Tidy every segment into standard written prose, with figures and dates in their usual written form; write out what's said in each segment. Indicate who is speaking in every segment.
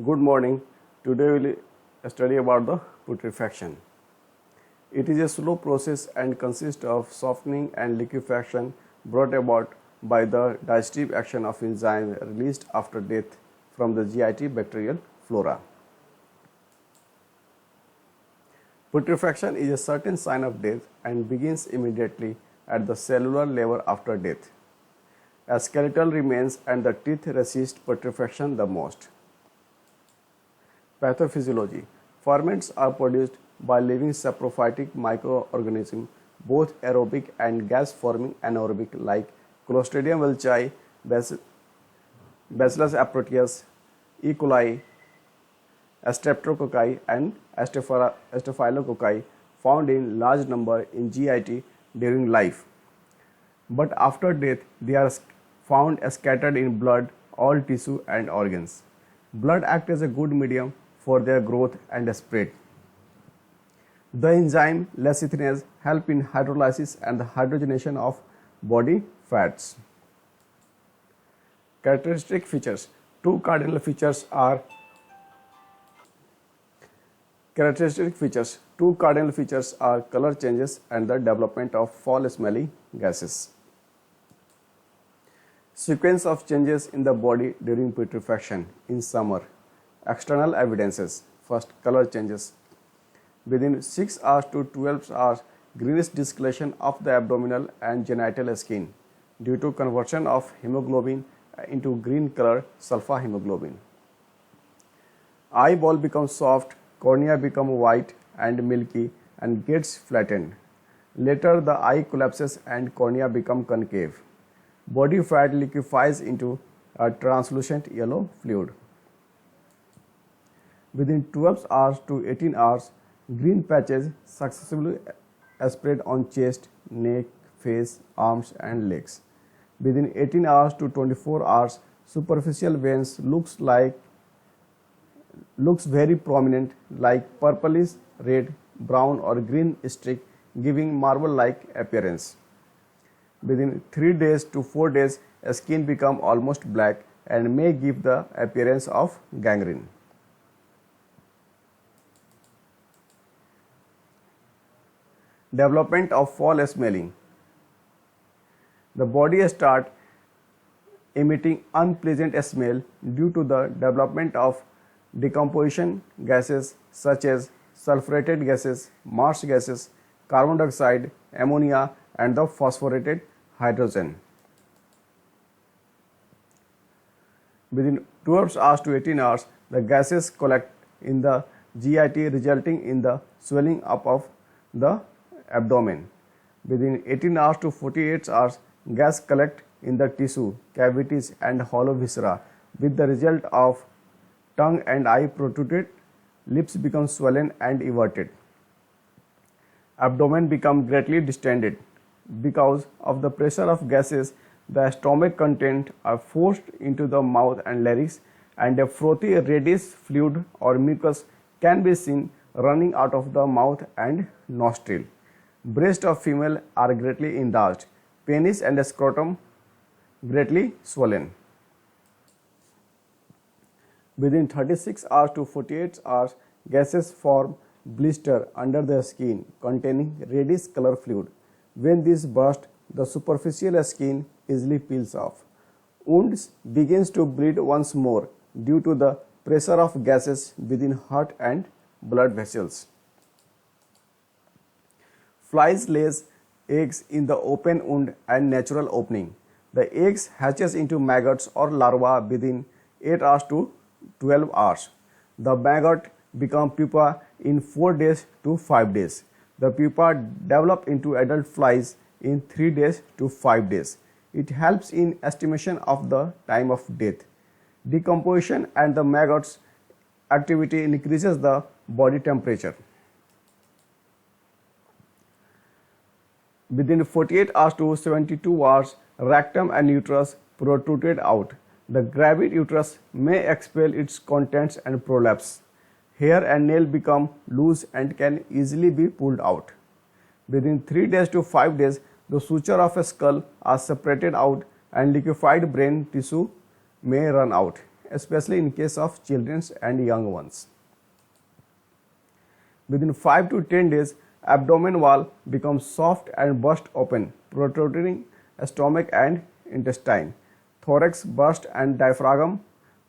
Speaker 1: Good morning. Today we will study about the putrefaction. It is a slow process and consists of softening and liquefaction brought about by the digestive action of enzyme released after death from the GIT bacterial flora. Putrefaction is a certain sign of death and begins immediately at the cellular level after death. A skeletal remains and the teeth resist putrefaction the most. Pathophysiology. Ferments are produced by living saprophytic microorganisms, both aerobic and gas-forming anaerobic, like Clostridium welchii, Bacillus aproteus, E. coli, Streptococci and Staphylococci, found in large number in GIT during life. But after death, they are found scattered in blood, all tissue and organs. Blood acts as a good medium for their growth and spread. The enzyme lecithinase help in hydrolysis and the hydrogenation of body fats. Characteristic features. Two cardinal features are color changes and the development of foul-smelling gases. Sequence of changes in the body during putrefaction. In summer, external evidences. First, color changes. Within 6 hours to 12 hours, greenish discoloration of the abdominal and genital skin due to conversion of hemoglobin into green color sulfa hemoglobin. Eyeball becomes soft, cornea becomes white and milky and gets flattened. Later, the eye collapses and cornea becomes concave. Body fat liquefies into a translucent yellow fluid. Within 12 hours to 18 hours, green patches successively spread on chest, neck, face, arms and legs. Within 18 hours to 24 hours, superficial veins looks very prominent, like purplish, red, brown or green streak, giving marble-like appearance. Within 3 days to 4 days, skin becomes almost black and may give the appearance of gangrene. Development of foul smelling. The body starts emitting unpleasant smell due to the development of decomposition gases such as sulfurated gases, marsh gases, carbon dioxide, ammonia and the phosphorated hydrogen. Within 12 hours to 18 hours, the gases collect in the GIT, resulting in the swelling up of the abdomen. Within 18 hours to 48 hours, gas collect in the tissue, cavities and hollow viscera, with the result of tongue and eye protruded, lips become swollen and everted. Abdomen become greatly distended. Because of the pressure of gases, the stomach content are forced into the mouth and larynx, and a frothy reddish fluid or mucus can be seen running out of the mouth and nostril. Breast of female are greatly enlarged. Penis and scrotum greatly swollen. Within 36 hours to 48 hours, gases form blister under the skin containing reddish color fluid. When this bursts, the superficial skin easily peels off. Wounds begins to bleed once more due to the pressure of gases within heart and blood vessels. Flies lays eggs in the open wound and natural opening. The eggs hatches into maggots or larvae within 8 hours to 12 hours. The maggot become pupa in 4 days to 5 days. The pupa develop into adult flies in 3 days to 5 days. It helps in estimation of the time of death. Decomposition and the maggots activity increases the body temperature. Within 48 hours to 72 hours, rectum and uterus protruded out. The gravid uterus may expel its contents and prolapse. Hair and nail become loose and can easily be pulled out. Within 3 days to 5 days, the suture of a skull are separated out and liquefied brain tissue may run out. especially in case of children and young ones. Within 5 to 10 days, abdomen wall becomes soft and burst open, protruding stomach and intestine. Thorax burst and diaphragm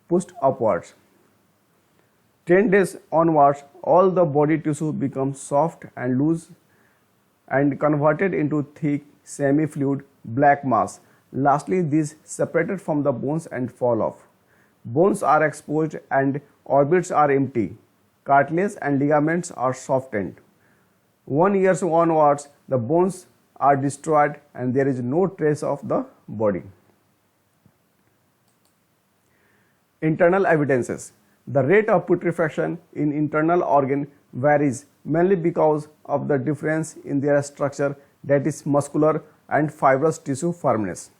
Speaker 1: pushed upwards. 10 days onwards, all the body tissue becomes soft and loose and converted into thick, semi-fluid black mass. Lastly, these separated from the bones and fall off. Bones are exposed and orbits are empty. Cartilage and ligaments are softened. 1 year onwards, the bones are destroyed and there is no trace of the body. Internal evidences. The rate of putrefaction in internal organ varies mainly because of the difference in their structure, that is muscular and fibrous tissue firmness,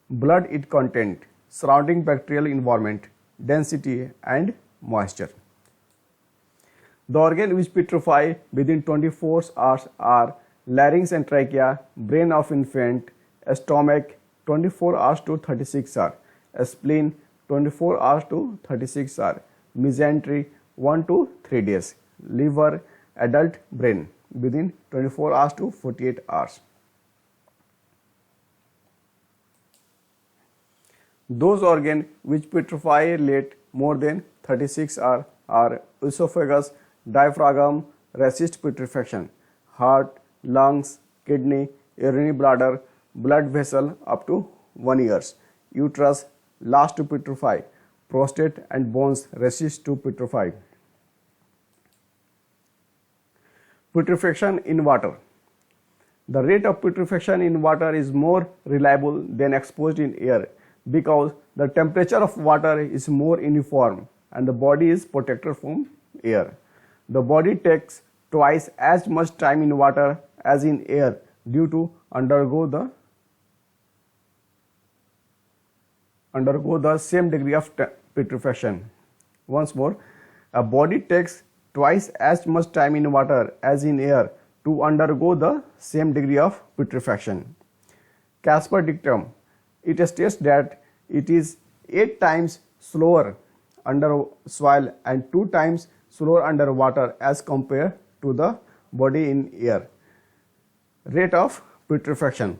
Speaker 1: blood it content, surrounding bacterial environment, density and moisture. The organs which putrefy within 24 hours are larynx and trachea, brain of infant, stomach 24 hours to 36 hours, spleen 24 hours to 36 hours, mesentery 1 to 3 days, liver, adult brain within 24 hours to 48 hours. Those organs which putrefy late more than 36 hours are esophagus, diaphragm, resist putrefaction, heart, lungs, kidney, urinary bladder, blood vessel up to 1 year, uterus last to putrefy, prostate and bones resist to putrefy. Putrefaction in water. The rate of putrefaction in water is more reliable than exposed in air because the temperature of water is more uniform and the body is protected from air. The body takes twice as much time in water as in air due to undergo the same degree of putrefaction. Once more, a body takes twice as much time in water as in air to undergo the same degree of putrefaction. Casper dictum, it states that it is 8 times slower under soil and 2 times slower under water as compared to the body in air. Rate of putrefaction.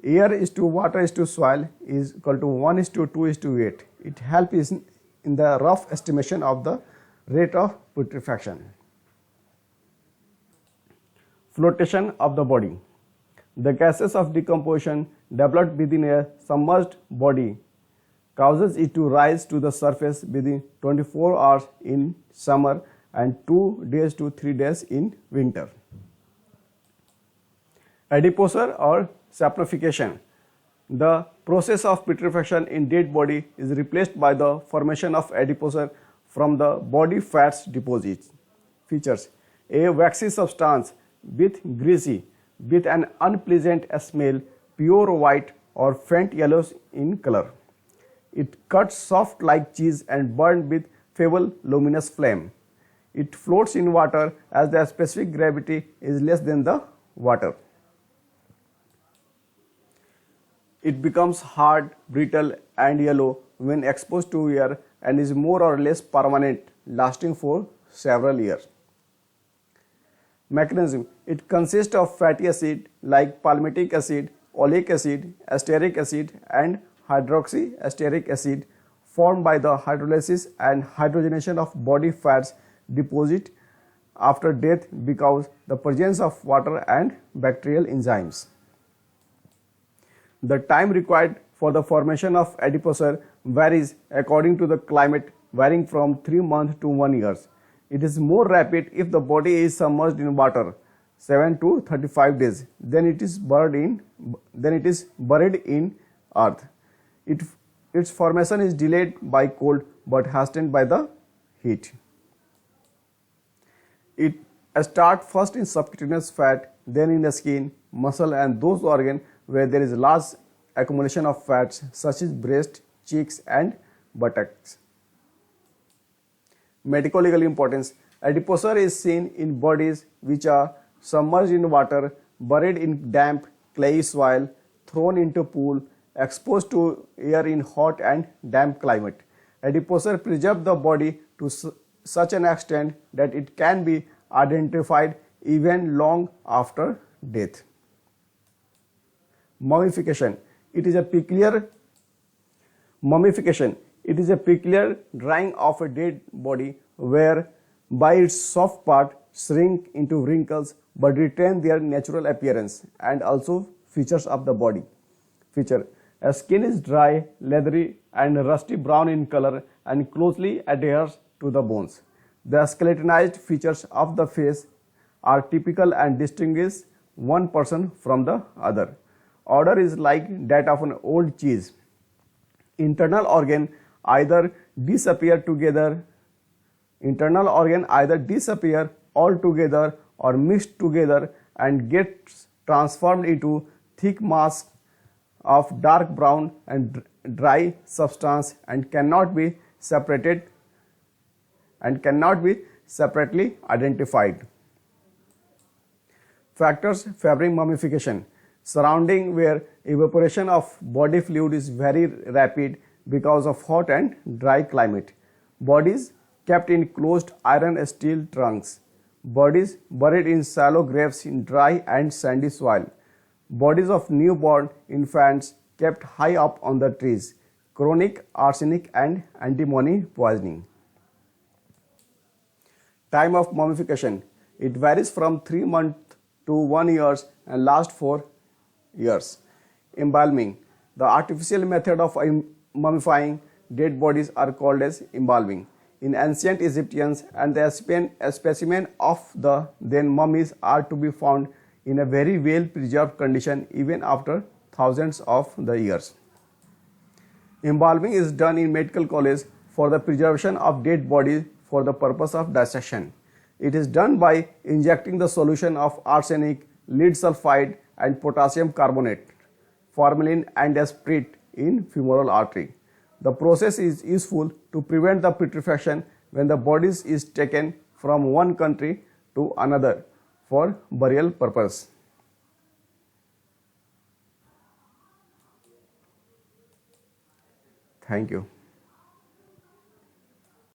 Speaker 1: Air is to water is to soil is equal to 1 is to 2 is to 8. It helps in the rough estimation of the rate of putrefaction. Flotation of the body. The gases of decomposition developed within a submerged body causes it to rise to the surface within 24 hours in summer and 2 days to 3 days in winter. Adipocere or saponification. The process of putrefaction in dead body is replaced by the formation of adipocere from the body fats deposits. Features: a waxy substance with an unpleasant smell, pure white or faint yellows in color. It cuts soft like cheese and burned with feeble luminous flame. It floats in water as the specific gravity is less than the water. It becomes hard, brittle and yellow when exposed to air and is more or less permanent, lasting for several years. Mechanism. It consists of fatty acid like palmitic acid, oleic acid, acetic acid and hydroxyacetic acid formed by the hydrolysis and hydrogenation of body fats deposit after death because the presence of water and bacterial enzymes. The time required for the formation of adipocere varies according to the climate, varying from 3 months to 1 year. It is more rapid if the body is submerged in water 7 to 35 days, then it is buried in earth. Its formation is delayed by cold but hastened by the heat. It starts first in subcutaneous fat, then in the skin, muscle and those organs where there is large accumulation of fats such as breast, cheeks and buttocks. Medico-legal importance. Adipocere is seen in bodies which are submerged in water, buried in damp, clayey soil, thrown into pool, exposed to air in hot and damp climate. Adipocere preserve the body to such an extent that it can be identified even long after death. Mummification. It is a peculiar drying of a dead body whereby its soft part shrink into wrinkles but retain their natural appearance and also features of the body. Feature. A skin is dry, leathery and rusty brown in color and closely adheres to the bones. The skeletonized features of the face are typical and distinguish one person from the other. Odor is like that of an old cheese. Internal organ either disappear altogether or mixed together and gets transformed into thick mass of dark brown and dry substance and cannot be separately identified. Factors favoring mummification. Surrounding where evaporation of body fluid is very rapid because of hot and dry climate. Bodies kept in closed iron steel trunks. Bodies buried in shallow graves in dry and sandy soil. Bodies of newborn infants kept high up on the trees. Chronic arsenic and antimony poisoning. Time of mummification. It varies from 3 months to 1 year and lasts for years. Embalming. The artificial method of mummifying dead bodies are called as embalming. In ancient Egyptians and the specimen of the then mummies are to be found in a very well preserved condition even after thousands of the years. Embalming is done in medical college for the preservation of dead bodies for the purpose of dissection. It is done by injecting the solution of arsenic, lead sulfide and potassium carbonate, formalin and a spirit in femoral artery. The process is useful to prevent the putrefaction when the body is taken from one country to another for burial purpose. Thank you.